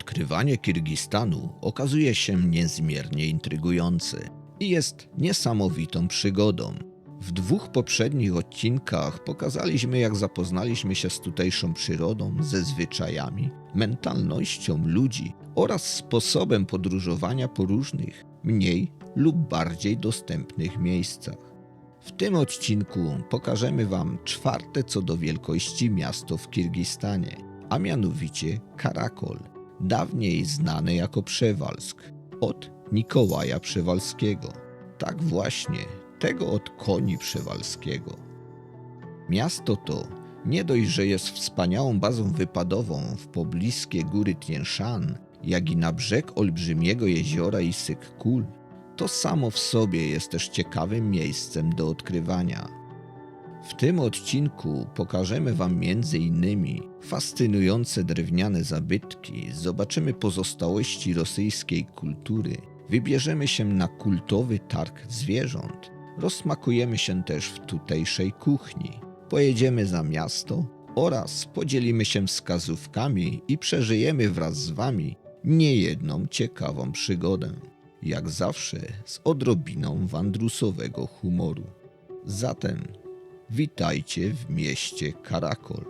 Odkrywanie Kirgistanu okazuje się niezmiernie intrygujące i jest niesamowitą przygodą. W 2 poprzednich odcinkach pokazaliśmy, jak zapoznaliśmy się z tutejszą przyrodą, ze zwyczajami, mentalnością ludzi oraz sposobem podróżowania po różnych, mniej lub bardziej dostępnych miejscach. W tym odcinku pokażemy Wam 4. co do wielkości miasto w Kirgistanie, a mianowicie Karakol, dawniej znane jako Przewalsk, od Mikołaja Przewalskiego. Tak właśnie, tego od koni Przewalskiego. Miasto to nie dość, że jest wspaniałą bazą wypadową w pobliskie góry Tien Shan, jak i na brzeg olbrzymiego jeziora Issyk-Kul, to samo w sobie jest też ciekawym miejscem do odkrywania. W tym odcinku pokażemy Wam m.in. fascynujące drewniane zabytki, zobaczymy pozostałości rosyjskiej kultury, wybierzemy się na kultowy targ zwierząt, rozsmakujemy się też w tutejszej kuchni, pojedziemy za miasto oraz podzielimy się wskazówkami i przeżyjemy wraz z Wami niejedną ciekawą przygodę. Jak zawsze z odrobiną wandrusowego humoru. Zatem witajcie w mieście Karakol.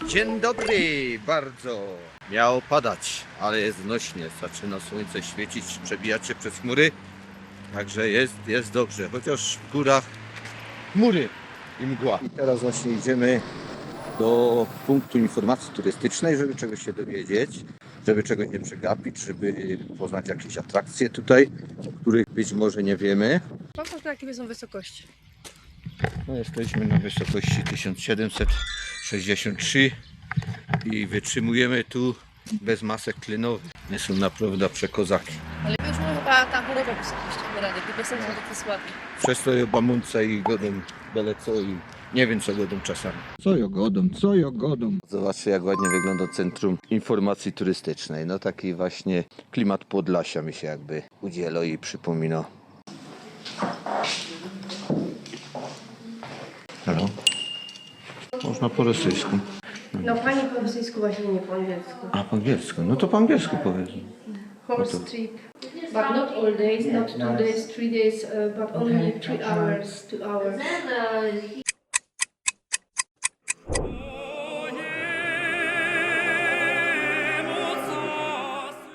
Dzień dobry, bardzo. Miało padać, ale jest znośnie. Zaczyna słońce świecić, przebijać się przez chmury. Także jest dobrze, chociaż w górach chmury i mgła. I teraz właśnie idziemy do punktu informacji turystycznej, żeby czegoś się dowiedzieć, żeby czegoś nie przegapić, żeby poznać jakieś atrakcje tutaj, o których być może nie wiemy. Popatrz, jakie są wysokości. No, jesteśmy na wysokości 1763 i wytrzymujemy tu bez masek tlenowych. Nie są naprawdę przekozaki. Ale już może chyba ta choroba wysokości rady, bo są takie słabe. Przez to bamunce i godą byle co i nie wiem co godą czasami. Co jo godą. Zobaczcie, jak ładnie wygląda Centrum Informacji Turystycznej. No taki właśnie klimat Podlasia mi się jakby udziela i przypomina. Halo? Można po rosyjsku. No pani po rosyjsku właśnie, nie po angielsku. A po angielsku? No to po angielsku powiedz. Horse trip. But not all days, not 2 days, 3 days, but only 3 hours, 2 hours.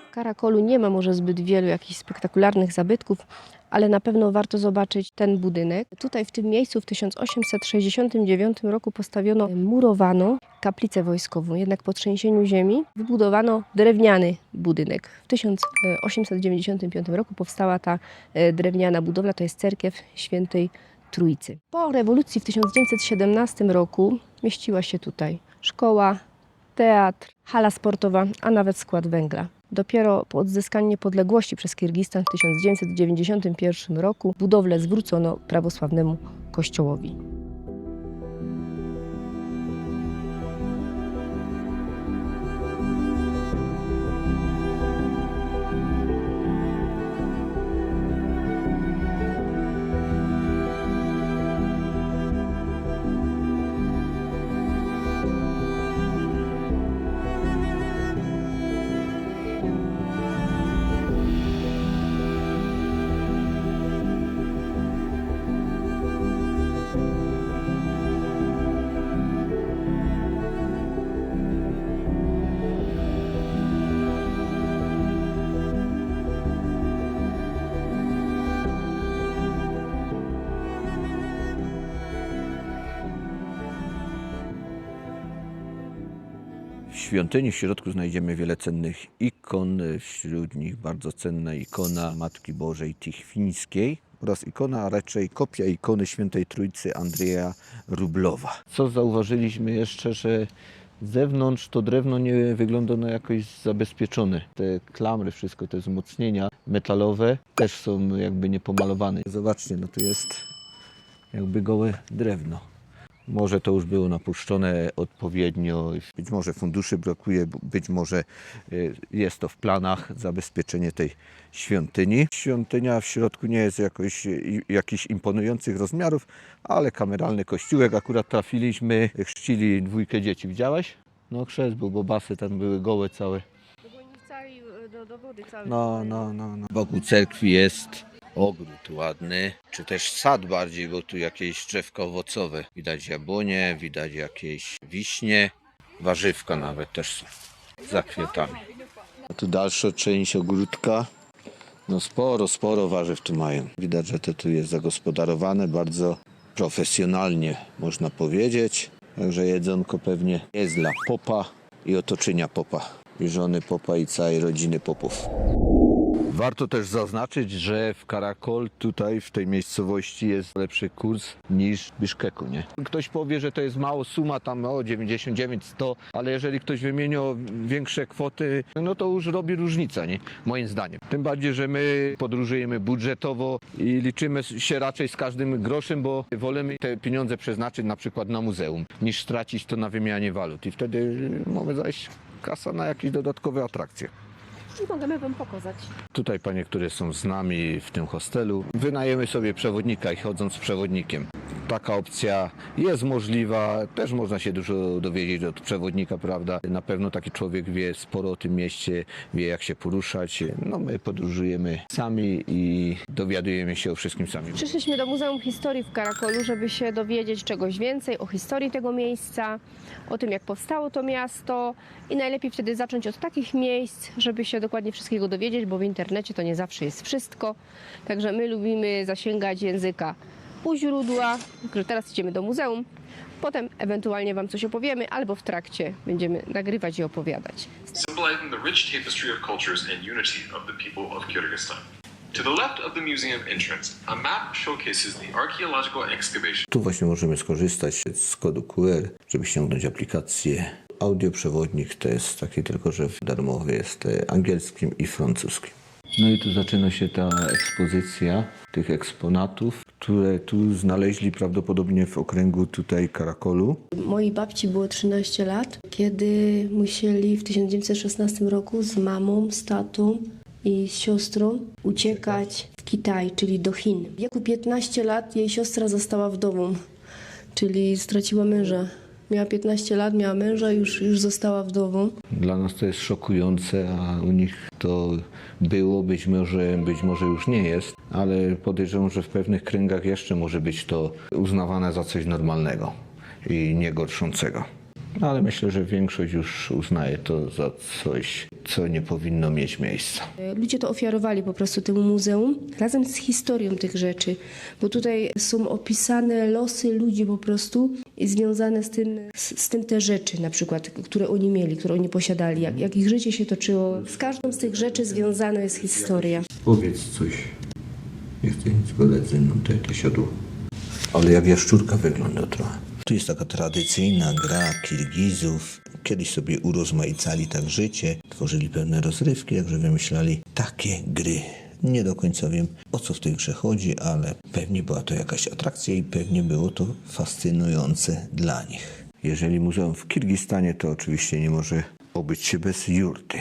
W Karakolu nie ma może zbyt wielu jakichś spektakularnych zabytków, ale na pewno warto zobaczyć ten budynek. Tutaj w tym miejscu w 1869 roku postawiono murowaną kaplicę wojskową, jednak po trzęsieniu ziemi wybudowano drewniany budynek. W 1895 roku powstała ta drewniana budowla, to jest cerkiew Świętej Trójcy. Po rewolucji w 1917 roku mieściła się tutaj szkoła, teatr, hala sportowa, a nawet skład węgla. Dopiero po odzyskaniu niepodległości przez Kirgistan w 1991 roku budowlę zwrócono prawosławnemu kościołowi. W świątyni w środku znajdziemy wiele cennych ikon, wśród nich bardzo cenna ikona Matki Bożej Tichwińskiej oraz ikona, a raczej kopia ikony Świętej Trójcy Andrzeja Rublowa. Co zauważyliśmy jeszcze, że z zewnątrz to drewno nie wygląda na jakoś zabezpieczone. Te klamry, wszystko te wzmocnienia metalowe też są jakby niepomalowane. Zobaczcie, no tu jest jakby gołe drewno. Może to już było napuszczone odpowiednio, być może funduszy brakuje, być może jest to w planach zabezpieczenie tej świątyni. Świątynia w środku nie jest jakichś imponujących rozmiarów, ale kameralny kościółek. Akurat trafiliśmy, chrzcili 2 dzieci. Widziałeś? No chrzest był, bo basy tam były gołe całe. Do wody cały. No. Wokół cerkwi jest ogród ładny, czy też sad bardziej, bo tu jakieś drzewka owocowe. Widać jabłonie, widać jakieś wiśnie, warzywka nawet też są za kwiatami. A tu dalsza część ogródka. No sporo warzyw tu mają. Widać, że to tu jest zagospodarowane bardzo profesjonalnie, można powiedzieć. Także jedzonko pewnie jest dla popa i otoczenia popa. I żony popa i całej rodziny popów. Warto też zaznaczyć, że w Karakol tutaj w tej miejscowości jest lepszy kurs niż w Biszkeku, nie? Ktoś powie, że to jest mało suma, tam 99, 100, ale jeżeli ktoś wymieni większe kwoty, no to już robi różnicę, nie? Moim zdaniem. Tym bardziej, że my podróżujemy budżetowo i liczymy się raczej z każdym groszem, bo wolimy te pieniądze przeznaczyć na przykład na muzeum, niż stracić to na wymianie walut i wtedy mamy zajść kasa na jakieś dodatkowe atrakcje. I możemy Wam pokazać. Tutaj panie, które są z nami w tym hostelu, wynajemy sobie przewodnika i chodząc z przewodnikiem. Taka opcja jest możliwa, też można się dużo dowiedzieć od przewodnika, prawda? Na pewno taki człowiek wie sporo o tym mieście, wie jak się poruszać. No my podróżujemy sami i dowiadujemy się o wszystkim sami. Przyszliśmy do Muzeum Historii w Karakolu, żeby się dowiedzieć czegoś więcej o historii tego miejsca, o tym jak powstało to miasto i najlepiej wtedy zacząć od takich miejsc, żeby się dokładnie wszystkiego dowiedzieć, bo w internecie to nie zawsze jest wszystko. Także my lubimy zasięgać języka u źródła, że teraz idziemy do muzeum, potem ewentualnie Wam coś opowiemy, albo w trakcie będziemy nagrywać i opowiadać. Symbolizing the rich tapestry of cultures and unity of the people of Kyrgyzstan. To the left of the museum entrance, a map showcases the archaeological excavation. Tu właśnie możemy skorzystać z kodu QR, żeby ściągnąć aplikację. Audioprzewodnik to jest taki tylko, że darmowy jest angielskim i francuskim. No i tu zaczyna się ta ekspozycja tych eksponatów, które tu znaleźli prawdopodobnie w okręgu tutaj Karakolu. Mojej babci było 13 lat, kiedy musieli w 1916 roku z mamą, z tatą i z siostrą uciekać w Kitaj, czyli do Chin. W wieku 15 lat jej siostra została wdową, czyli straciła męża. Miała 15 lat, miała męża, już została wdową. Dla nas to jest szokujące, a u nich to było, być może już nie jest, ale podejrzewam, że w pewnych kręgach jeszcze może być to uznawane za coś normalnego i niegorszącego. Ale myślę, że większość już uznaje to za coś, co nie powinno mieć miejsca. Ludzie to ofiarowali po prostu temu muzeum razem z historią tych rzeczy, bo tutaj są opisane losy ludzi po prostu i związane z tym te rzeczy na przykład, które oni mieli, które oni posiadali, jak ich życie się toczyło. Z każdą z tych rzeczy związana jest historia. Powiedz coś. Nie chcę nic gadać ze mną, to siodło. Ale jak jaszczurka wygląda trochę. Tu jest taka tradycyjna gra Kirgizów. Kiedyś sobie urozmaicali tak życie, tworzyli pewne rozrywki, także wymyślali takie gry. Nie do końca wiem, o co w tej grze chodzi, ale pewnie była to jakaś atrakcja i pewnie było to fascynujące dla nich. Jeżeli muzeum w Kirgistanie, to oczywiście nie może obyć się bez jurty.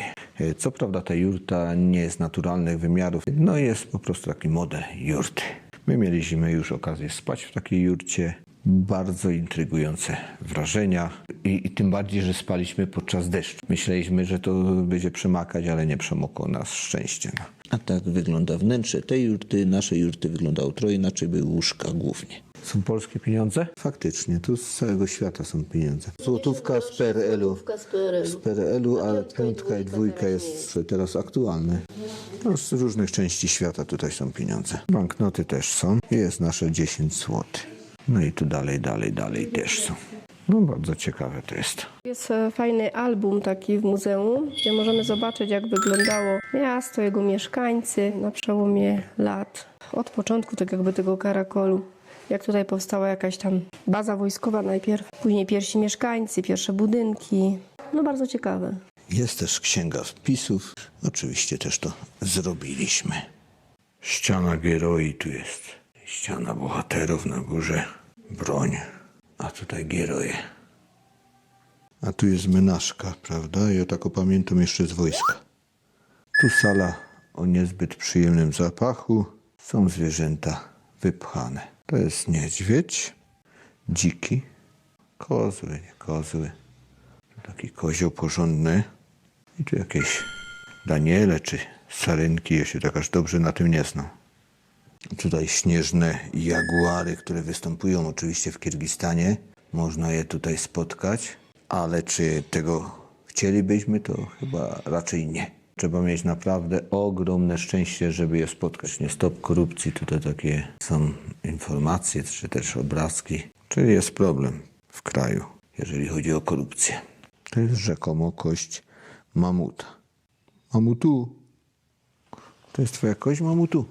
Co prawda ta jurta nie jest naturalnych wymiarów, no jest po prostu taki model jurty. My mieliśmy już okazję spać w takiej jurcie. Bardzo intrygujące wrażenia i tym bardziej, że spaliśmy podczas deszczu. Myśleliśmy, że to będzie przemakać, ale nie przemokło nas szczęście. A tak wygląda wnętrze tej jurty. Nasze jurty wyglądały trochę inaczej, były łóżka głównie. Są polskie pieniądze? Faktycznie, tu z całego świata są pieniądze. Złotówka z PRL-u. Z PRL-u, ale piątka i dwójka jest teraz aktualny. No, z różnych części świata tutaj są pieniądze. Banknoty też są. Jest nasze 10 zł. No i tu dalej też są. No bardzo ciekawe to jest. Jest fajny album taki w muzeum, gdzie możemy zobaczyć, jak wyglądało miasto, jego mieszkańcy na przełomie lat. Od początku tak jakby tego Karakolu. Jak tutaj powstała jakaś tam baza wojskowa najpierw, później pierwsi mieszkańcy, pierwsze budynki. No bardzo ciekawe. Jest też księga wpisów. Oczywiście też to zrobiliśmy. Ściana Geroi tu jest. Ściana bohaterów na górze. Broń. A tutaj Gieroje. A tu jest menażka, prawda? Ja tak pamiętam jeszcze z wojska. Tu sala o niezbyt przyjemnym zapachu. Są zwierzęta wypchane. To jest niedźwiedź, dziki, kozły, nie kozły. Tu taki kozioł porządny. I tu jakieś daniele czy sarynki, ja się tak aż dobrze na tym nie znam. Tutaj śnieżne jaguary, które występują oczywiście w Kirgistanie. Można je tutaj spotkać, ale czy tego chcielibyśmy, to chyba raczej nie. Trzeba mieć naprawdę ogromne szczęście, żeby je spotkać. Nie stop korupcji, tutaj takie są informacje, czy też obrazki. Czyli jest problem w kraju, jeżeli chodzi o korupcję. To jest rzekomo kość mamuta. Mamutu. To jest twoja kość, mamutu?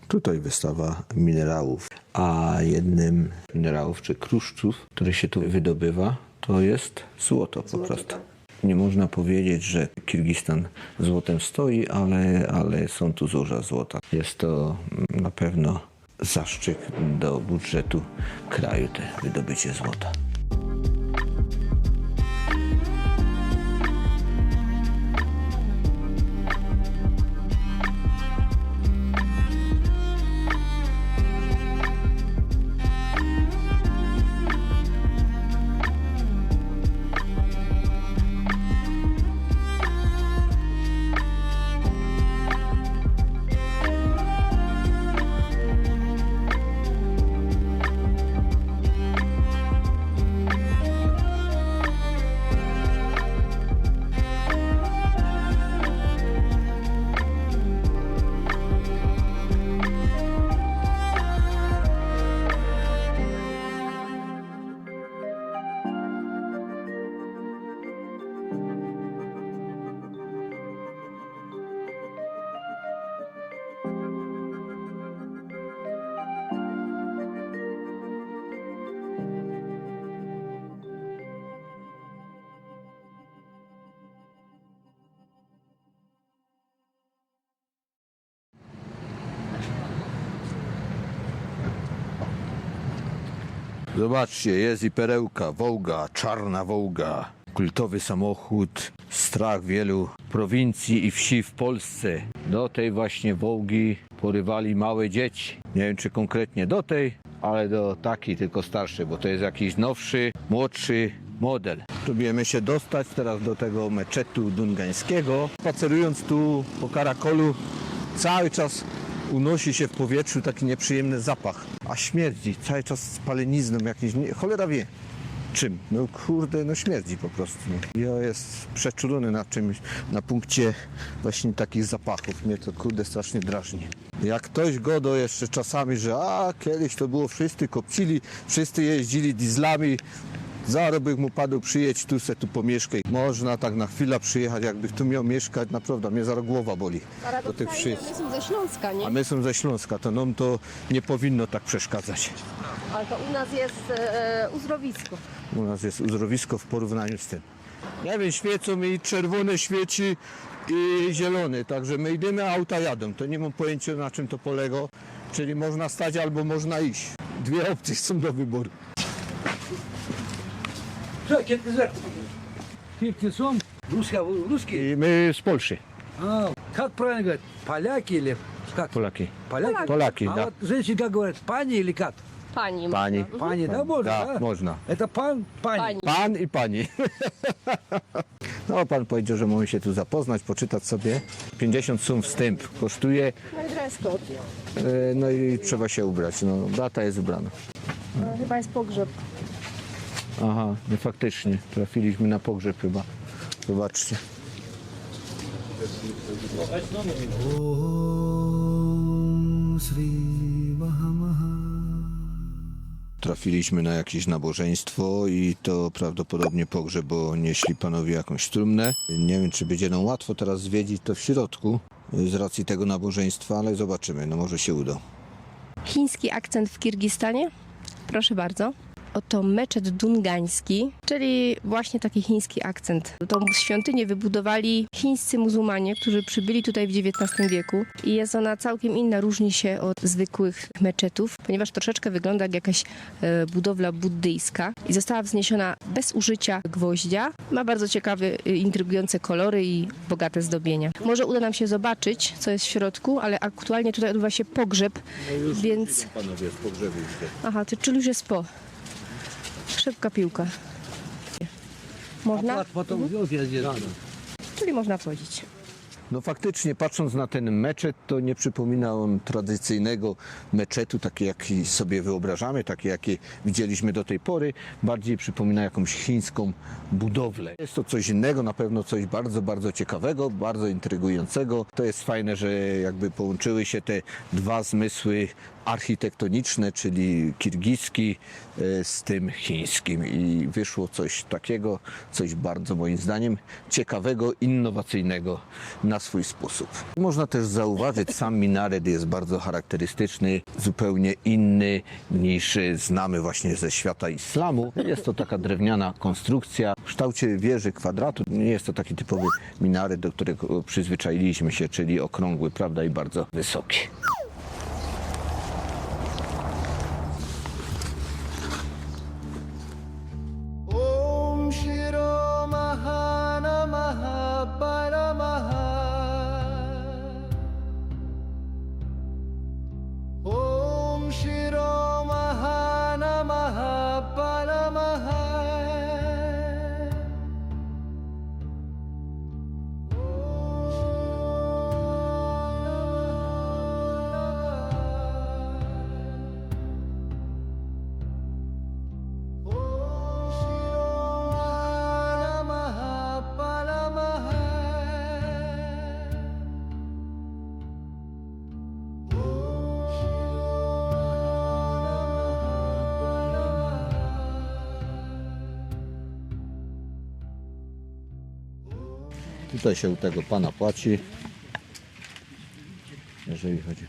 Tutaj wystawa minerałów, a jednym z minerałów czy kruszców, który się tu wydobywa, to jest złoto po prostu. Nie można powiedzieć, że Kirgistan złotem stoi, ale są tu złoża złota. Jest to na pewno zastrzyk do budżetu kraju, te wydobycie złota. Zobaczcie, jest i perełka, Wołga, czarna Wołga. Kultowy samochód, strach wielu prowincji i wsi w Polsce. Do tej właśnie Wołgi porywali małe dzieci. Nie wiem, czy konkretnie do tej, ale do takiej, tylko starszej, bo to jest jakiś nowszy, młodszy model. Próbujemy się dostać teraz do tego meczetu dungańskiego. Spacerując tu po Karakolu, cały czas unosi się w powietrzu taki nieprzyjemny zapach, a śmierdzi cały czas spalenizną jakimś, cholera wie czym. No kurde, no śmierdzi po prostu. Ja jest przeczulony na czymś, na punkcie właśnie takich zapachów. Mnie to kurde strasznie drażni. Jak ktoś godo jeszcze czasami, że kiedyś to było wszyscy kopcili, wszyscy jeździli dieslami, zarobek mu padł, przyjedź tu se tu pomieszkaj. Można tak na chwilę przyjechać, jakby tu miał mieszkać, naprawdę mnie zaraz głowa boli. Do tych wszystkich. My są ze Śląska, nie? A my są ze Śląska, to nam to nie powinno tak przeszkadzać. Ale to u nas jest uzdrowisko. U nas jest uzdrowisko w porównaniu z tym. Nie wiem, świecą mi czerwone świeci i zielone, także my idziemy, a auta jadą. To nie mam pojęcia, na czym to polega, czyli można stać albo można iść. Dwie opcje są do wyboru. Русские? I my z Polski. Как правильно говорят? Поляки или как? Polaki. Поляки? Polaki, А da. вот женщины как говорят? Пани или как? Pani. Pani. Пани, да, можно? Da, Да? można. Это пан, пани. Pani. Pan i pani. No, pan powiedział, że mamy się tu zapoznać, poczytać sobie. 50 sum wstęp kosztuje, No i dress code. no i trzeba się ubrać. No, data jest ubrana. No, chyba jest pogrzeb. Aha, no faktycznie, trafiliśmy na pogrzeb chyba. Zobaczcie. Trafiliśmy na jakieś nabożeństwo i to prawdopodobnie pogrzeb, bo nieśli panowie jakąś trumnę. Nie wiem, czy będzie nam łatwo teraz zwiedzić to w środku z racji tego nabożeństwa, ale zobaczymy, no może się uda. Chiński akcent w Kirgistanie? Proszę bardzo. Oto meczet dungański, czyli właśnie taki chiński akcent. Tą świątynię wybudowali chińscy muzułmanie, którzy przybyli tutaj w XIX wieku i jest ona całkiem inna, różni się od zwykłych meczetów, ponieważ troszeczkę wygląda jak jakaś budowla buddyjska i została wzniesiona bez użycia gwoździa. Ma bardzo ciekawe, intrygujące kolory i bogate zdobienia. Może uda nam się zobaczyć, co jest w środku, ale aktualnie tutaj odbywa się pogrzeb, więc... Panowie z pogrzebu już. Aha, czyli już jest po. Szybka piłka. Można? Потом везде рано. Czyli można wchodzić. No faktycznie, patrząc na ten meczet, to nie przypomina on tradycyjnego meczetu, taki jaki sobie wyobrażamy, taki jaki widzieliśmy do tej pory. Bardziej przypomina jakąś chińską budowlę. Jest to coś innego, na pewno coś bardzo, bardzo ciekawego, bardzo intrygującego. To jest fajne, że jakby połączyły się te dwa zmysły architektoniczne, czyli kirgiski z tym chińskim i wyszło coś takiego, coś bardzo moim zdaniem ciekawego, innowacyjnego na swój sposób. Można też zauważyć, sam minaret jest bardzo charakterystyczny, zupełnie inny niż znamy właśnie ze świata islamu. Jest to taka drewniana konstrukcja w kształcie wieży kwadratu. Nie jest to taki typowy minaret, do którego przyzwyczailiśmy się, czyli okrągły, prawda, i bardzo wysoki. Tutaj się u tego pana płaci, jeżeli chodzi.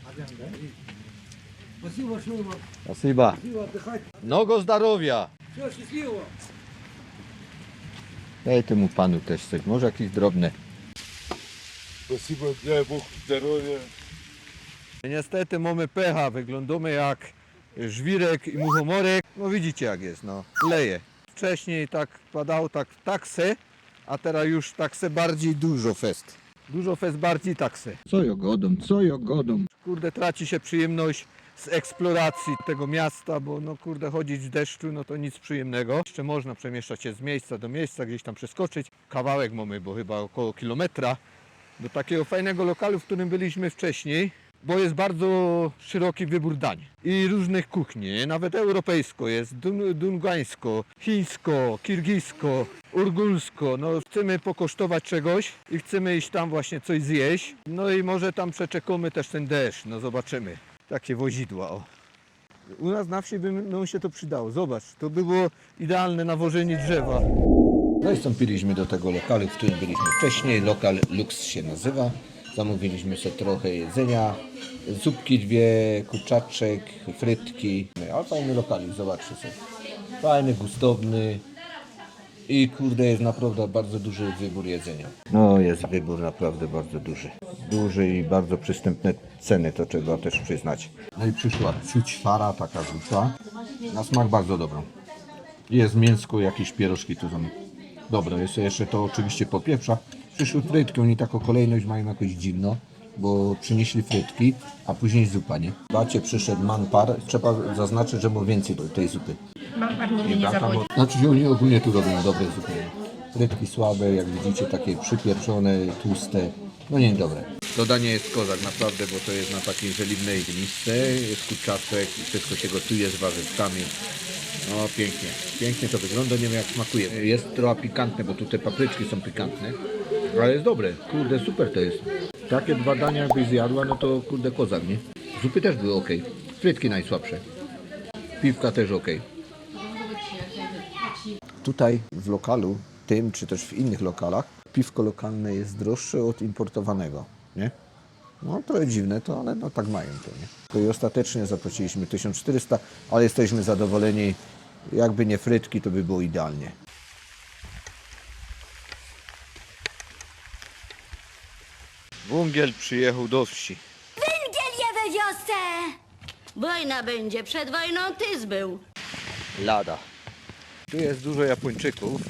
Спасибо, Шума. Спасибо. Спасибо, отдыхать. Mnogo zdrowia. Все, счастливо. Daj temu panu też coś, może jakieś drobne. Спасибо, дай Бог здоровья. Niestety mamy pecha, wyglądamy jak żwirek i muchomorek. No widzicie jak jest, no, leje. Wcześniej tak padało tak se, a teraz już tak se bardziej dużo fest. Dużo fest bardziej tak se. Co jogodą. Kurde, traci się przyjemność z eksploracji tego miasta, bo no kurde, chodzić w deszczu, no to nic przyjemnego. Jeszcze można przemieszczać się z miejsca do miejsca, gdzieś tam przeskoczyć. Kawałek mamy, bo chyba około kilometra, do takiego fajnego lokalu, w którym byliśmy wcześniej, bo jest bardzo szeroki wybór dań i różnych kuchni, nawet europejsko jest, dungańsko, chińsko, kirgisko, urgulsko. No chcemy pokosztować czegoś i chcemy iść tam właśnie coś zjeść, no i może tam przeczekamy też ten deszcz, no zobaczymy. Takie wozidła, o. U nas na wsi by no, się to przydało, zobacz, to było idealne nawożenie drzewa. No i wstąpiliśmy do tego lokalu, w którym byliśmy wcześniej, lokal Lux się nazywa. Zamówiliśmy sobie trochę jedzenia, zupki dwie, kurczaczek, frytki. A fajny lokalik, zobaczcie sobie. Fajny, gustowny i kurde jest naprawdę bardzo duży wybór jedzenia. No jest wybór naprawdę bardzo duży. Duży i bardzo przystępne ceny, to trzeba też przyznać. No i przyszła ciućwara, taka zupa. Na smak bardzo dobrą. Jest mięsko, jakieś pierożki tu są. Dobra, jeszcze to oczywiście popieprza. Przyszły frytki, oni taką kolejność mają jakoś dziwno, bo przynieśli frytki, a później zupa, nie? Bacie przyszedł manpar, trzeba zaznaczyć, że było więcej tej zupy. Manpar nigdy nie zawodzi. Znaczy, że oni ogólnie tu robią dobre zupy. Frytki słabe, jak widzicie, takie przypieczone, tłuste, no nie dobre. To danie jest kozak, naprawdę, bo to jest na takiej żeliwnej misce, jest kurczaczek i wszystko się gotuje z warzywkami. No pięknie, pięknie to wygląda, nie wiem jak smakuje. Jest trochę pikantne, bo tu te papryczki są pikantne, ale jest dobre, kurde super to jest. Takie dwa dania jakbyś zjadła, no to kurde kozak, nie? Zupy też były ok, frytki najsłabsze, piwka też ok. Tutaj w lokalu, tym czy też w innych lokalach, piwko lokalne jest droższe od importowanego, nie? No trochę dziwne to, ale no tak mają to, nie? I ostatecznie zapłaciliśmy 1400, ale jesteśmy zadowoleni, Jakby nie frytki, to by było idealnie. Wągiel przyjechał do wsi. Węgiel je we wiosce! Wojna będzie, przed wojną tyz był. Lada. Tu jest dużo Japończyków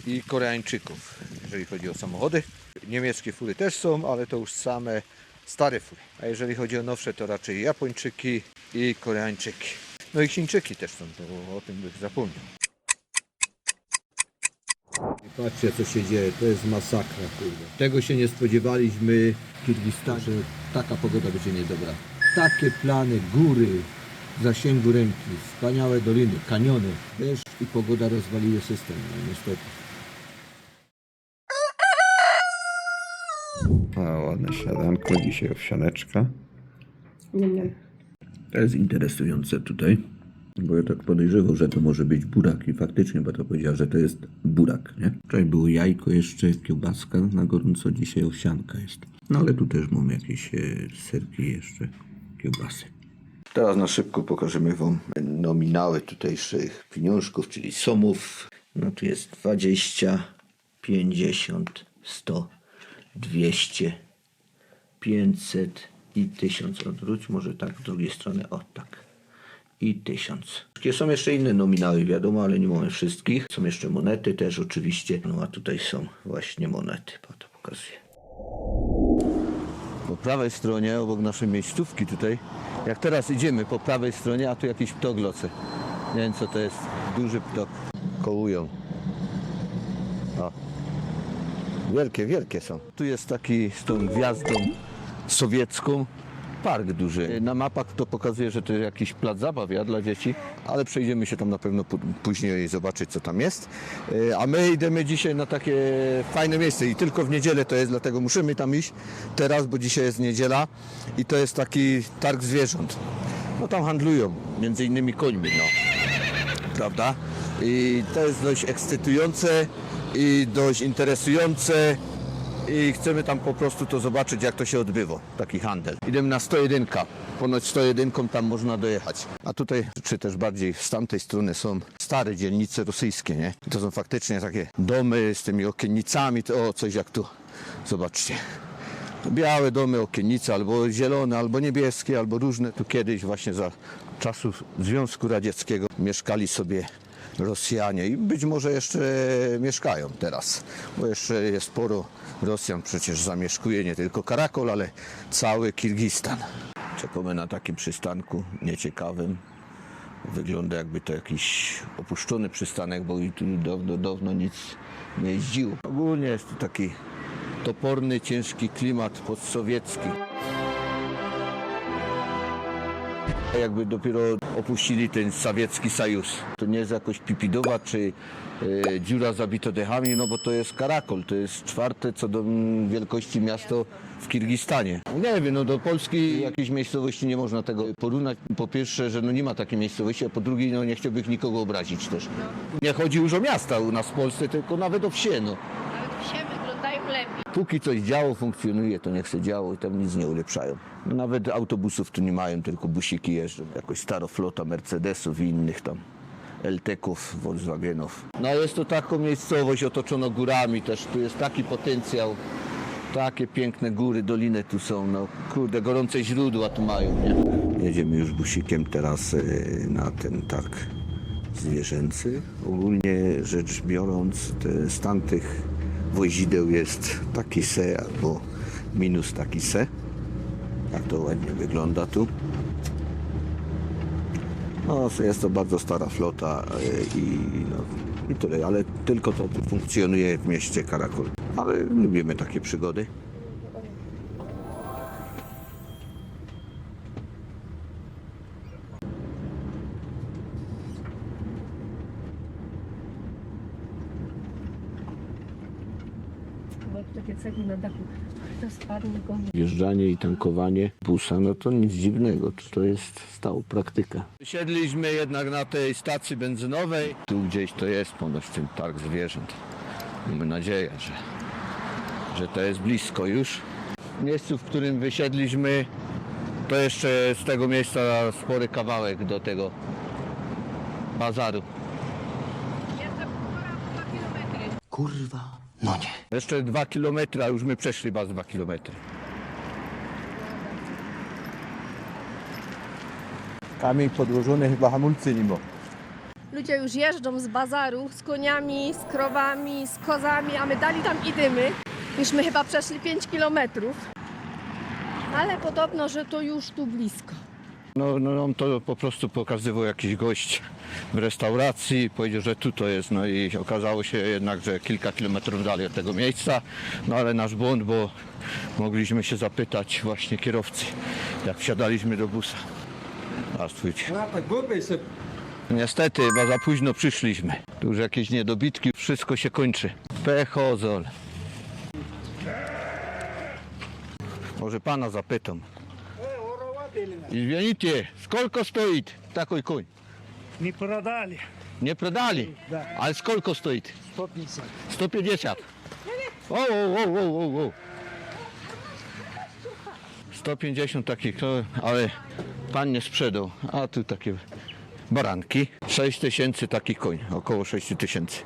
i Koreańczyków, jeżeli chodzi o samochody. Niemieckie fury też są, ale to już same stare fury. A jeżeli chodzi o nowsze, to raczej Japończyki i Koreańczyki. No i Chińczyki też są, to o tym bych zapomniał. I patrzcie, co się dzieje, to jest masakra, kurde. Tego się nie spodziewaliśmy w Kirgistanie, że taka pogoda będzie niedobra. Takie plany, góry w zasięgu ręki, wspaniałe doliny, kaniony. Deszcz i pogoda rozwaliły system, no niestety. A, ładne śniadanko, dzisiaj owsianeczka. To jest interesujące tutaj, bo ja tak podejrzewał, że to może być burak i faktycznie Beata powiedziała, że to jest burak, nie? Wczoraj było jajko jeszcze, kiełbaska na gorąco, dzisiaj owsianka jest. No ale tu też mam jakieś serki jeszcze, kiełbasy. Teraz na szybko pokażemy Wam nominały tutejszych pieniążków, czyli somów. No tu jest 20, 50, 100, 200, 500 i 1000. Odwróć może tak, z drugiej strony, o tak. I 1000. Są jeszcze inne nominały, wiadomo, ale nie mamy wszystkich. Są jeszcze monety też oczywiście. No a tutaj są właśnie monety, to pokazuję. Po prawej stronie, obok naszej miejscówki tutaj, jak teraz idziemy po prawej stronie, a tu jakiś ptok loce. Nie wiem co to jest, duży ptok. Kołują. O. Wielkie, wielkie są. Tu jest taki z tą gwiazdą sowiecką park duży. Na mapach to pokazuje, że to jest jakiś plac zabaw dla dzieci, ale przejdziemy się tam na pewno później zobaczyć, co tam jest. A my idziemy dzisiaj na takie fajne miejsce i tylko w niedzielę to jest, dlatego musimy tam iść teraz, bo dzisiaj jest niedziela i to jest taki targ zwierząt. No tam handlują, między innymi końmi, no. Prawda? I to jest dość ekscytujące i dość interesujące. I chcemy tam po prostu to zobaczyć, jak to się odbywa, taki handel. Idziemy na 101. Ponoć 101 tam można dojechać. A tutaj, czy też bardziej z tamtej strony są stare dzielnice rosyjskie, nie? To są faktycznie takie domy z tymi okiennicami, to coś jak tu. Zobaczcie. Białe domy, okiennice, albo zielone, albo niebieskie, albo różne. Tu kiedyś właśnie za czasów Związku Radzieckiego mieszkali sobie Rosjanie i być może jeszcze mieszkają teraz, bo jeszcze jest sporo Rosjan przecież zamieszkuje nie tylko Karakol, ale cały Kirgistan. Czekamy na takim przystanku nieciekawym. Wygląda jakby to jakiś opuszczony przystanek, bo i tu dawno nic nie jeździło. Ogólnie jest tu taki toporny, ciężki klimat postsowiecki. Jakby dopiero opuścili ten sowiecki sojusz. To nie jest jakoś Pipidowa czy dziura zabita dechami, no bo to jest Karakol, to jest czwarte co do wielkości miasto w Kirgistanie. Nie wiem, no do Polski jakiejś miejscowości nie można tego porównać. Po pierwsze, że no nie ma takiej miejscowości, a po drugie, no nie chciałbym nikogo obrazić też. Nie chodzi już o miasta u nas w Polsce, tylko nawet o wsie, no. Nawet wsie wyglądają lepiej. Póki coś działo, funkcjonuje, to niech się działo i tam nic nie ulepszają. No, nawet autobusów tu nie mają, tylko busiki jeżdżą. Jakoś staroflota Mercedesów i innych tam LT-ków, Volkswagenów. No jest to taką miejscowość otoczoną górami też. Tu jest taki potencjał. Takie piękne góry, doliny tu są. No kurde, gorące źródła tu mają, nie? Jedziemy już busikiem teraz na ten targ zwierzęcy. Ogólnie rzecz biorąc, stan tych wozideł jest taki se albo minus taki se. Jak to ładnie wygląda tu. No, jest to bardzo stara flota i tyle, ale tylko to funkcjonuje w mieście Karakol. Ale lubimy takie przygody. Takie cegły na dachu. To spadnie go. Wjeżdżanie i tankowanie busa, no to nic dziwnego, to jest stała praktyka. Siedliśmy jednak na tej stacji benzynowej. Tu gdzieś to jest ponoć ten targ zwierząt. Mamy nadzieję, że to jest blisko już. W miejscu, w którym wysiedliśmy, to jeszcze z tego miejsca spory kawałek do tego bazaru. Kurwa, no nie. Jeszcze 2 kilometry, a już my przeszli was 2 kilometry. Kamień podłożony, chyba hamulcy nie ma. Ludzie już jeżdżą z bazaru z koniami, z krowami, z kozami, a my dali tam idymy. Już my chyba przeszli 5 kilometrów. Ale podobno, że to już tu blisko. No on to po prostu pokazywał jakiś gość w restauracji, powiedział, że tu to jest, no i okazało się jednak, że kilka kilometrów dalej od tego miejsca, no ale nasz błąd, bo mogliśmy się zapytać właśnie kierowcy, jak wsiadaliśmy do busa. Zdравствуйте. Niestety, chyba za późno przyszliśmy. Tu już jakieś niedobitki, wszystko się kończy. Pechozol. Może pana zapytam. Извините, сколько стоит такой конь? Не продали. Не продали? Да. А сколько стоит? 150. 150. Оу. 150 takich, ale pan nie sprzedał. A tu takie baranki. 6 tysięcy taki koń, około 6 tysięcy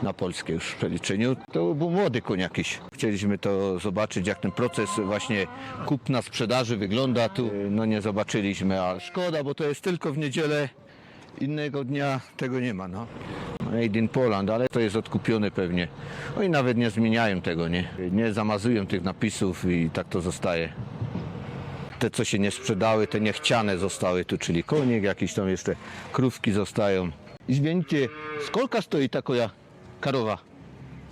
na polskie już w przeliczeniu. To był młody koń jakiś. Chcieliśmy to zobaczyć, jak ten proces właśnie kupna, sprzedaży wygląda. Tu no nie zobaczyliśmy, a szkoda, bo to jest tylko w niedzielę. Innego dnia tego nie ma, no. Made in Poland, ale to jest odkupione pewnie. Oni nawet nie zmieniają tego, nie zamazują tych napisów i tak to zostaje. Te, co się nie sprzedały, te niechciane zostały tu, czyli konik, jakieś tam jeszcze krówki zostają. Извините, сколько stoi taka karowa?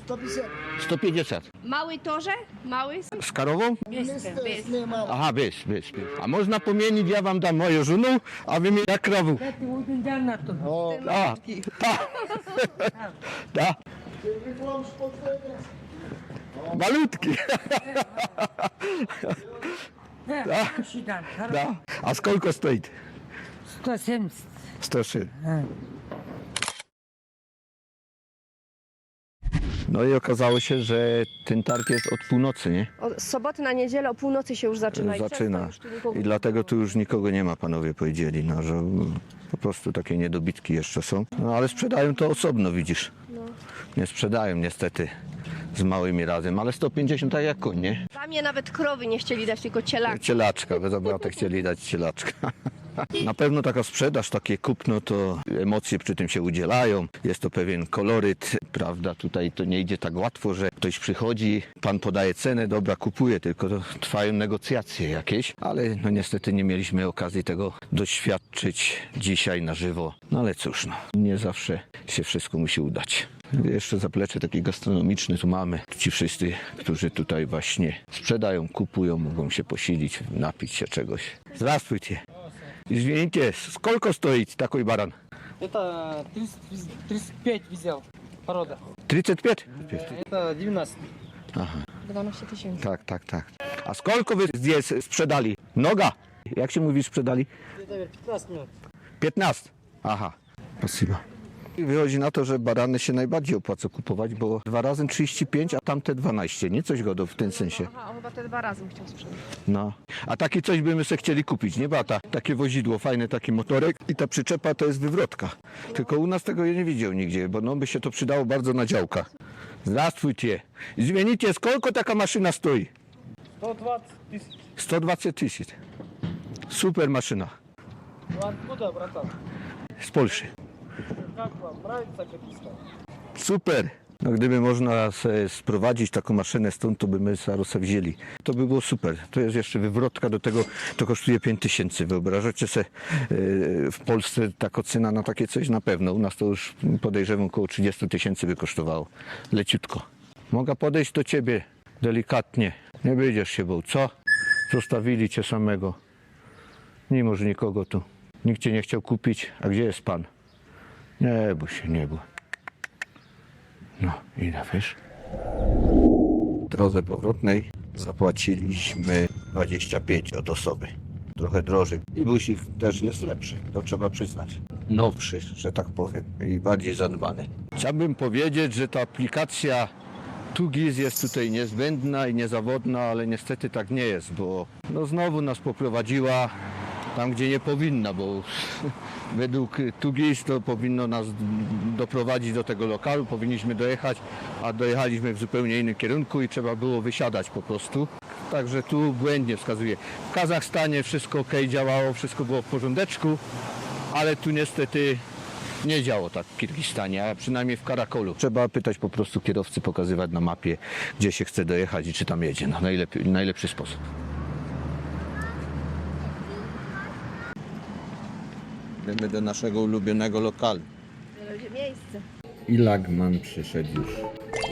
150. 150. Mały torze? Mały? Z karową? Bez. Aha, bez. A można pomienić, ja wam dam moją żonę, a wy mi jak krowę. A, da. Malutki. Da. A сколько стоит? 170. 103. No i okazało się, że ten targ jest od północy, nie? Z soboty na niedzielę o północy się już zaczyna. Zaczyna. Już tu nikogo I nie dlatego ma. tu już nikogo nie ma, panowie powiedzieli, no, że po prostu takie niedobitki jeszcze są. No ale sprzedają to osobno, widzisz. Nie sprzedają niestety z małymi razem, ale 150 tak jak koń, nie? Dla mnie nawet krowy nie chcieli dać, tylko cielaki. Cielaczka, bez obratek chcieli dać cielaczka. Na pewno taka sprzedaż, takie kupno, to emocje przy tym się udzielają. Jest to pewien koloryt, prawda? Tutaj to nie idzie tak łatwo, że ktoś przychodzi, pan podaje cenę, dobra, kupuje, tylko to trwają negocjacje jakieś. Ale no niestety nie mieliśmy okazji tego doświadczyć dzisiaj na żywo. No ale cóż, no, nie zawsze się wszystko musi udać. Jeszcze zaplecze takie gastronomiczne tu mamy. Ci wszyscy, którzy tutaj właśnie sprzedają, kupują, mogą się posilić, napić się czegoś. Здравствуйте. Извините, сколько стоит такой баран? Это 35 взял. Порода. 35? Это 19. Aha, 12 tysięcy. tak. A сколько wy здесь sprzedali? Noga? Jak się mówi sprzedali? Это 15 минут. 15. Aha, спасибо. Wychodzi na to, że barany się najbardziej opłaca kupować, bo 2 razy 35, a tamte 12, nie? Coś godo w tym sensie. Aha, chyba te 2 razy chciał sprzedać. No. A takie coś byśmy sobie chcieli kupić, nie bata? Takie wozidło, fajny taki motorek i ta przyczepa to jest wywrotka. Tylko u nas tego nie widział nigdzie, bo no by się to przydało bardzo na działkach. Здравствуйте. Извините, сколько taka maszyna stoi? 120 тысяч. 120 tysięcy. Super maszyna. Ну откуда, братан? Z Polski. Как вам? Нравится каписта? Super. No gdyby można sobie sprowadzić taką maszynę stąd, to by my zaraz wzięli. To by było super. To jest jeszcze wywrotka, do tego to kosztuje 5 tysięcy. Wyobrażacie sobie w Polsce taka cena na takie coś? Na pewno. U nas to już podejrzewam około 30 tysięcy by kosztowało. Leciutko. Mogę podejść do ciebie delikatnie. Nie będziesz się bał. Co? Zostawili cię samego. Nie może nikogo tu. Nikt cię nie chciał kupić. A gdzie jest pan? Nie bój się, nie bój. No, ile wiesz? W drodze powrotnej zapłaciliśmy 25 od osoby. Trochę drożej. I busik też jest lepszy, to trzeba przyznać. Nowszy, że tak powiem, i bardziej zadbany. Chciałbym powiedzieć, że ta aplikacja Tugis jest tutaj niezbędna i niezawodna, ale niestety tak nie jest, bo no znowu nas poprowadziła tam gdzie nie powinna, bo według Tugis to powinno nas doprowadzić do tego lokalu, powinniśmy dojechać, a dojechaliśmy w zupełnie innym kierunku i trzeba było wysiadać po prostu. Także tu błędnie wskazuje. W Kazachstanie wszystko ok, działało, wszystko było w porządeczku, ale tu niestety nie działo tak w Kirgistanie, a przynajmniej w Karakolu. Trzeba pytać po prostu kierowcy, pokazywać na mapie, gdzie się chce dojechać i czy tam jedzie. No, najlepszy sposób. Idziemy do naszego ulubionego lokalu. Będzie miejsce. I Lagman przyszedł już.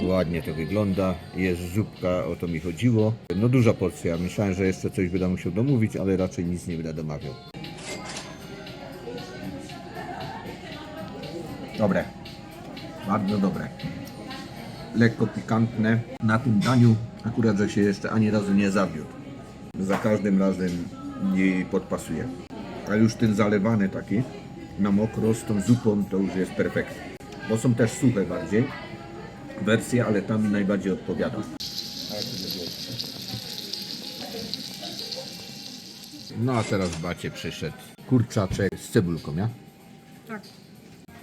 Ładnie to wygląda. Jest zupka, o to mi chodziło. No duża porcja. Myślałem, że jeszcze coś będę musiał domówić, ale raczej nic nie będę domawiał. Dobre. Bardzo dobre. Lekko pikantne. Na tym daniu akurat, że się jeszcze ani razu nie zawiódł. Za każdym razem nie podpasuje. A już ten zalewany taki na mokro z tą zupą to już jest perfekt. Bo są też suche bardziej wersje, ale tam mi najbardziej odpowiada. No a teraz bacie przyszedł kurczaczek z cebulką, ja? Tak.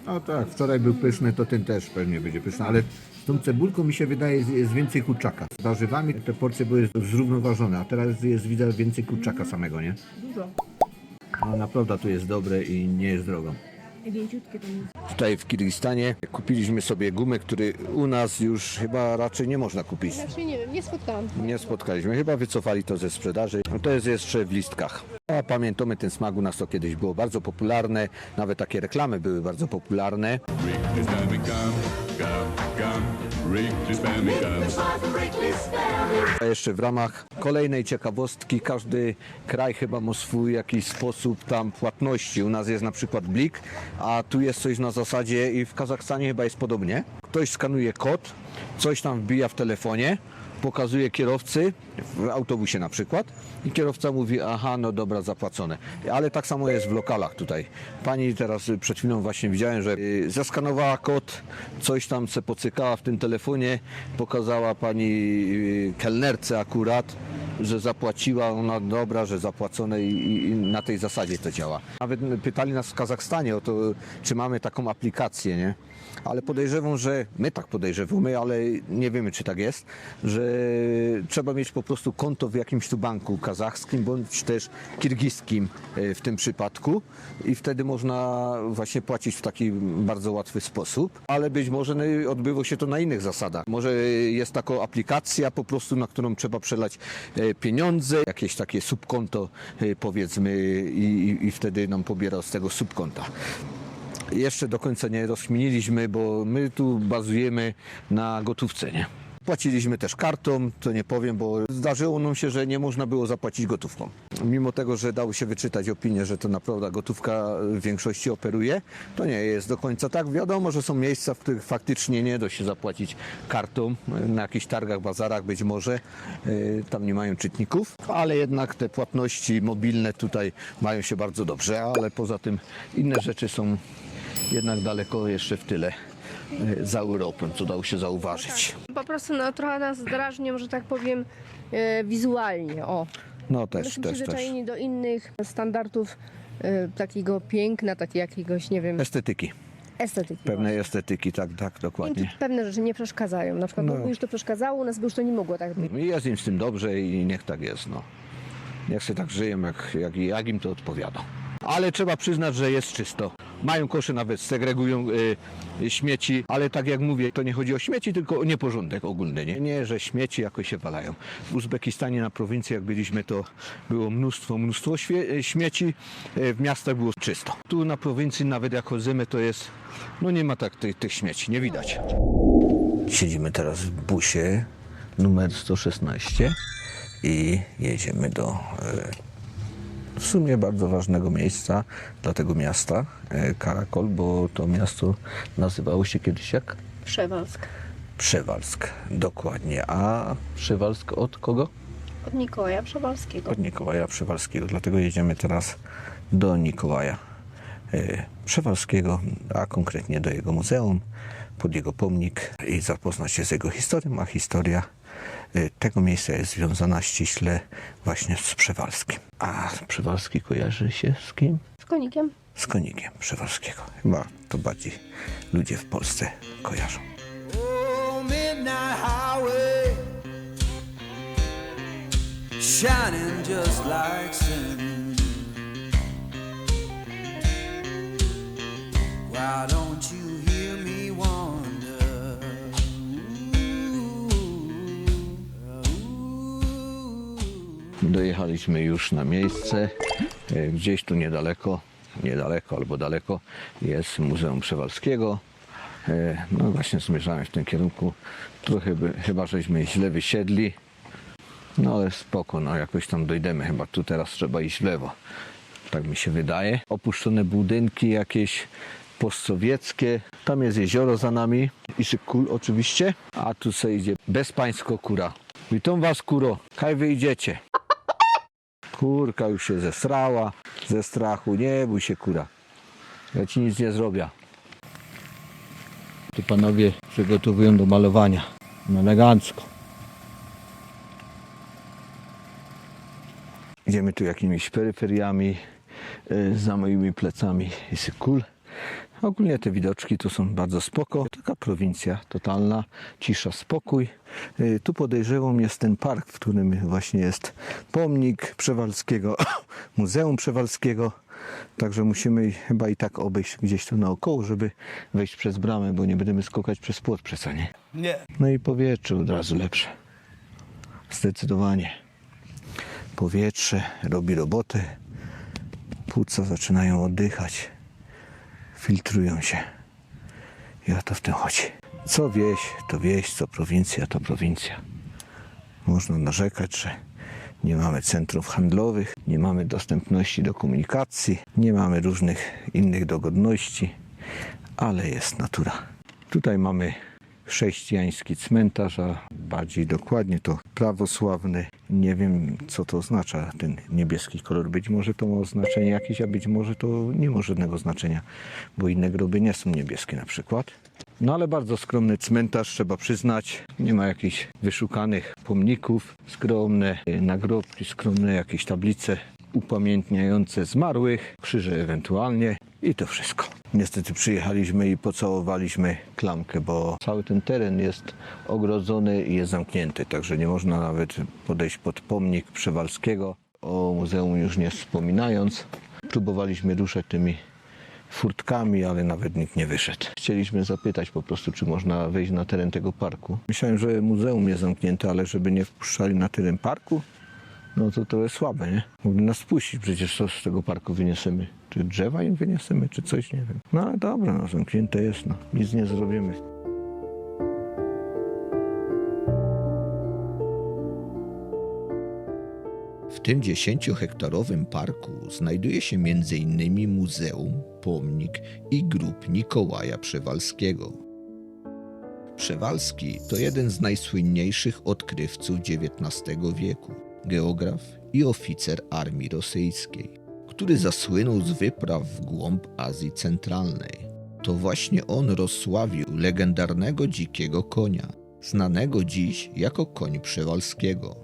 No tak, wczoraj był pyszny, to ten też pewnie będzie pyszny, ale z tą cebulką mi się wydaje jest więcej kurczaka. Z warzywami te porcje były zrównoważone, a teraz jest widzę więcej kurczaka samego, nie? Dużo. No naprawdę to jest dobre i nie jest drogo. Więciutkie to jest. Tutaj w Kirgistanie kupiliśmy sobie gumę, który u nas już chyba raczej nie można kupić. Znaczy nie wiem, nie spotkałam. Nie spotkaliśmy, chyba wycofali to ze sprzedaży. To jest jeszcze w listkach. A pamiętamy, ten smak u nas to kiedyś było bardzo popularne, nawet takie reklamy były bardzo popularne. A jeszcze w ramach kolejnej ciekawostki, każdy kraj chyba ma swój jakiś sposób tam płatności. U nas jest na przykład blik, a tu jest coś na zasadzie i w Kazachstanie chyba jest podobnie. Ktoś skanuje kod, coś tam wbija w telefonie, pokazuje kierowcy, w autobusie na przykład, i kierowca mówi, aha, no dobra, zapłacone. Ale tak samo jest w lokalach tutaj. Pani teraz przed chwilą właśnie widziałem, że zaskanowała kod, coś tam se pocykała w tym telefonie, pokazała pani kelnerce akurat, że zapłaciła, ona dobra, że zapłacone i na tej zasadzie to działa. Nawet pytali nas w Kazachstanie o to, czy mamy taką aplikację, nie? Ale podejrzewam, że my tak podejrzewamy, ale nie wiemy, czy tak jest, że trzeba mieć po prostu konto w jakimś tu banku kazachskim, bądź też kirgiskim w tym przypadku i wtedy można właśnie płacić w taki bardzo łatwy sposób, ale być może odbyło się to na innych zasadach. Może jest taka aplikacja po prostu, na którą trzeba przelać pieniądze, jakieś takie subkonto powiedzmy i wtedy nam pobiera z tego subkonta. Jeszcze do końca nie rozkminiliśmy, bo my tu bazujemy na gotówce, nie? Płaciliśmy też kartą, to nie powiem, bo zdarzyło nam się, że nie można było zapłacić gotówką. Mimo tego, że dało się wyczytać opinię, że to naprawdę gotówka w większości operuje, to nie jest do końca tak. Wiadomo, że są miejsca, w których faktycznie nie da się zapłacić kartą, na jakichś targach, bazarach być może, tam nie mają czytników, ale jednak te płatności mobilne tutaj mają się bardzo dobrze, ale poza tym inne rzeczy są jednak daleko jeszcze w tyle za Europą, co dało się zauważyć. Po prostu no, trochę nas drażnią, że tak powiem, wizualnie. O. No też, Myśmy też. przyzwyczajeni do innych standardów takiego piękna, takiego jakiegoś, nie wiem, Estetyki. estetyki. Pewnej estetyki, tak, dokładnie. Im pewne rzeczy nie przeszkadzają. Na przykład Bogu już to przeszkadzało, u nas by już to nie mogło tak być. Jest im z tym dobrze i niech tak jest, no. Niech się tak żyją, jak im to odpowiada. Ale trzeba przyznać, że jest czysto. Mają kosze, nawet segregują śmieci, ale tak jak mówię, to nie chodzi o śmieci, tylko o nieporządek ogólny. Nie, że śmieci jakoś się walają. W Uzbekistanie na prowincji, jak byliśmy, to było mnóstwo śmieci. W miastach było czysto. Tu na prowincji, nawet jak chodzimy, to jest, no nie ma tak tych śmieci, nie widać. Siedzimy teraz w busie numer 116 i jedziemy do w sumie bardzo ważnego miejsca dla tego miasta, Karakol, bo to miasto nazywało się kiedyś jak? Przewalsk. Przewalsk, dokładnie. A Przewalsk od kogo? Od Mikołaja Przewalskiego. Od Mikołaja Przewalskiego, dlatego jedziemy teraz do Mikołaja Przewalskiego, a konkretnie do jego muzeum, pod jego pomnik i zapoznać się z jego historią, a historia tego miejsca jest związana ściśle właśnie z Przewalskim. A Przewalski kojarzy się z kim? Z konikiem. Z konikiem Przewalskiego. Chyba to bardziej ludzie w Polsce kojarzą. Oh, midnight highway, shining just like sin. Why don't you hear me wonder? Dojechaliśmy już na miejsce. Gdzieś tu niedaleko albo daleko jest Muzeum Przewalskiego. No właśnie zmierzamy w tym kierunku. Trochę chyba żeśmy źle wysiedli. No ale spoko, no jakoś tam dojdziemy. Chyba tu teraz trzeba iść w lewo. Tak mi się wydaje. Opuszczone budynki jakieś postsowieckie. Tam jest jezioro za nami. I kul oczywiście. A tu sobie idzie bezpańsko kura. Witam was, kuro. Kaj wyjdziecie. Kurka już się zesrała. Ze strachu. Nie bój się, kura. Ja ci nic nie zrobię. Tu panowie przygotowują do malowania. No elegancko. Idziemy tu jakimiś peryferiami. Za moimi plecami jest kul. Ogólnie te widoczki tu są bardzo spoko. Taka prowincja totalna, cisza, spokój. Tu podejrzewam jest ten park, w którym właśnie jest pomnik Przewalskiego, Muzeum Przewalskiego. Także musimy chyba i tak obejść gdzieś tu naokoło, żeby wejść przez bramę, bo nie będziemy skakać przez płot przecież, nie? Nie. No i powietrze od razu lepsze. Zdecydowanie. Powietrze robi robotę. Płuca zaczynają oddychać. Filtrują się. I o to w tym chodzi. Co wieś, to wieś, co prowincja, to prowincja. Można narzekać, że nie mamy centrów handlowych, nie mamy dostępności do komunikacji, nie mamy różnych innych dogodności, ale jest natura. Tutaj mamy chrześcijański cmentarz, a bardziej dokładnie to prawosławny. Nie wiem, co to oznacza, ten niebieski kolor. Być może to ma znaczenie jakieś, a być może to nie ma żadnego znaczenia, bo inne groby nie są niebieskie na przykład. No ale bardzo skromny cmentarz, trzeba przyznać. Nie ma jakichś wyszukanych pomników. Skromne nagrobki, skromne jakieś tablice upamiętniające zmarłych, krzyże ewentualnie i to wszystko. Niestety przyjechaliśmy i pocałowaliśmy klamkę, bo cały ten teren jest ogrodzony i jest zamknięty, także nie można nawet podejść pod pomnik Przewalskiego. O muzeum już nie wspominając. Próbowaliśmy ruszać tymi furtkami, ale nawet nikt nie wyszedł. Chcieliśmy zapytać po prostu, czy można wejść na teren tego parku. Myślałem, że muzeum jest zamknięte, ale żeby nie wpuszczali na teren parku, no to jest słabe, nie? Mogli nas spuścić, przecież co z tego parku wyniesiemy? Czy drzewa im wyniesiemy, czy coś, nie wiem. No ale dobra, no zamknięte jest, no. Nic nie zrobimy. W tym 10-hektarowym parku znajduje się m.in. muzeum, pomnik i grób Mikołaja Przewalskiego. Przewalski to jeden z najsłynniejszych odkrywców XIX wieku, geograf i oficer armii rosyjskiej, który zasłynął z wypraw w głąb Azji Centralnej. To właśnie on rozsławił legendarnego dzikiego konia, znanego dziś jako koń Przewalskiego.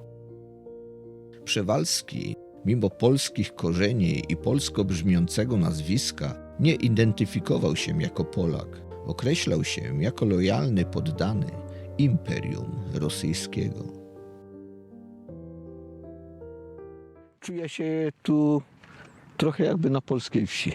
Przewalski, mimo polskich korzeni i polsko brzmiącego nazwiska, nie identyfikował się jako Polak. Określał się jako lojalny poddany Imperium Rosyjskiego. Czuję się tu trochę jakby na polskiej wsi.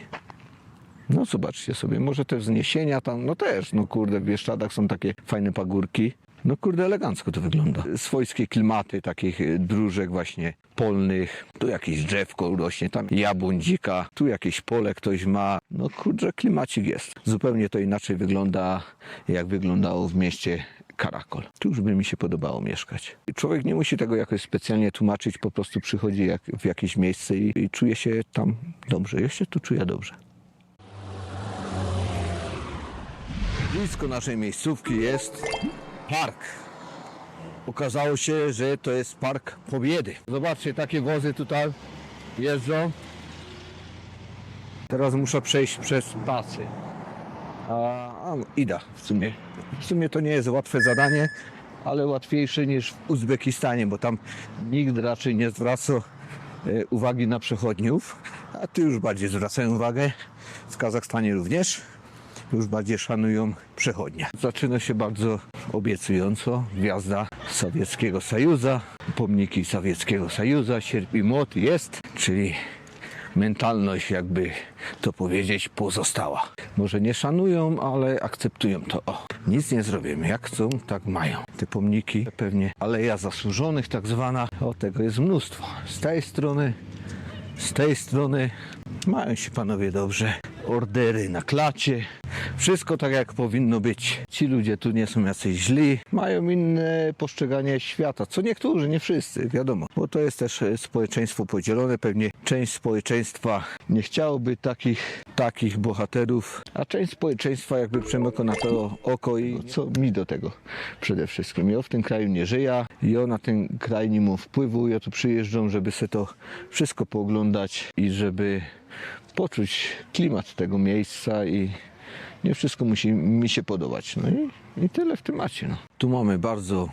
No zobaczcie sobie, może te wzniesienia tam, no też, no kurde, w Bieszczadach są takie fajne pagórki. No kurde, elegancko to wygląda. Swojskie klimaty takich dróżek właśnie polnych. Tu jakieś drzewko rośnie, tam jabłoń dzika, tu jakieś pole ktoś ma. No kurde, klimacik jest. Zupełnie to inaczej wygląda, jak wyglądało w mieście Karakol. Tu już by mi się podobało mieszkać. Człowiek nie musi tego jakoś specjalnie tłumaczyć, po prostu przychodzi w jakieś miejsce i czuje się tam dobrze. Ja się tu czuję dobrze. Blisko naszej miejscówki jest park. Okazało się, że to jest Park Pobiedy. Zobaczcie, takie wozy tutaj jeżdżą. Teraz muszę przejść przez pasy. Ida w sumie. W sumie to nie jest łatwe zadanie, ale łatwiejsze niż w Uzbekistanie, bo tam nikt raczej nie zwraca uwagi na przechodniów, a tu już bardziej zwracają uwagę. W Kazachstanie również. Już bardziej szanują przechodnie. Zaczyna się bardzo obiecująco. Gwiazda Sowieckiego Sojuza, pomniki Sowieckiego Sojuza, sierp i młot jest, czyli mentalność, jakby to powiedzieć, pozostała. Może nie szanują, ale akceptują to. O, nic nie zrobimy. Jak chcą, tak mają. Te pomniki, pewnie Aleja Zasłużonych tak zwana. O, tego jest mnóstwo. Z tej strony. Mają się panowie dobrze. Ordery na klacie. Wszystko tak jak powinno być. Ci ludzie tu nie są jacyś źli. Mają inne postrzeganie świata. Co niektórzy, nie wszyscy, wiadomo. Bo to jest też społeczeństwo podzielone. Pewnie część społeczeństwa nie chciałoby takich bohaterów. A część społeczeństwa jakby przemyka na to oko i co mi do tego przede wszystkim. Ja w tym kraju nie żyję. Ja na ten kraj nie mam wpływu. Ja tu przyjeżdżam, żeby sobie to wszystko pooglądać i żeby poczuć klimat tego miejsca i nie wszystko musi mi się podobać. No i tyle w temacie. No. Tu mamy bardzo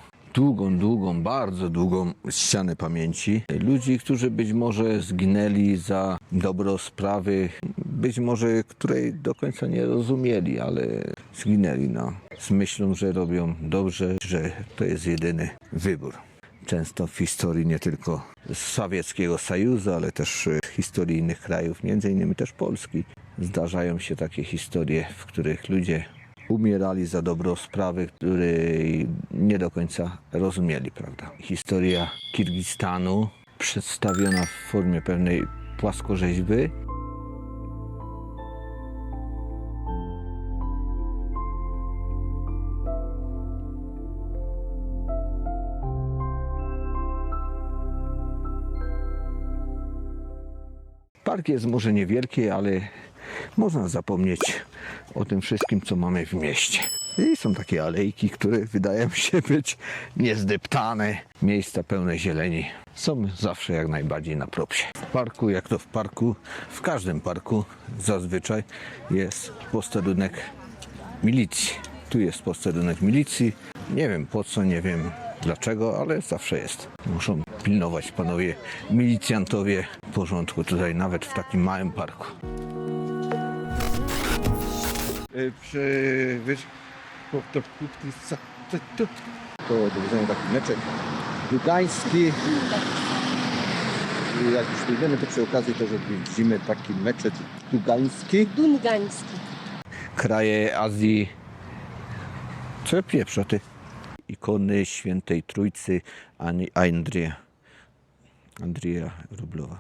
długą ścianę pamięci. Ludzi, którzy być może zginęli za dobro sprawy, być może której do końca nie rozumieli, ale zginęli z myślą, że robią dobrze, że to jest jedyny wybór. Często w historii nie tylko Sowieckiego Sojuzu, ale też w historii innych krajów, między innymi też Polski, zdarzają się takie historie, w których ludzie umierali za dobro sprawy, której nie do końca rozumieli, prawda? Historia Kirgistanu przedstawiona w formie pewnej płaskorzeźby. Park jest może niewielki, ale można zapomnieć o tym wszystkim, co mamy w mieście. I są takie alejki, które wydają się być niezdeptane. Miejsca pełne zieleni są zawsze jak najbardziej na propsie. W parku, jak to w parku, w każdym parku zazwyczaj jest posterunek milicji. Tu jest posterunek milicji. Nie wiem po co, nie wiem dlaczego, ale zawsze jest. Muszą pilnować panowie milicjantowie porządku tutaj, nawet w takim małym parku. To do widzenia taki meczek dugański. Jak już wyjdziemy, to przy okazji też widzimy taki meczet dugański. Dungański. Kraje Azji. Co pieprza ty? Ikony Świętej Trójcy Andrija Rublowa.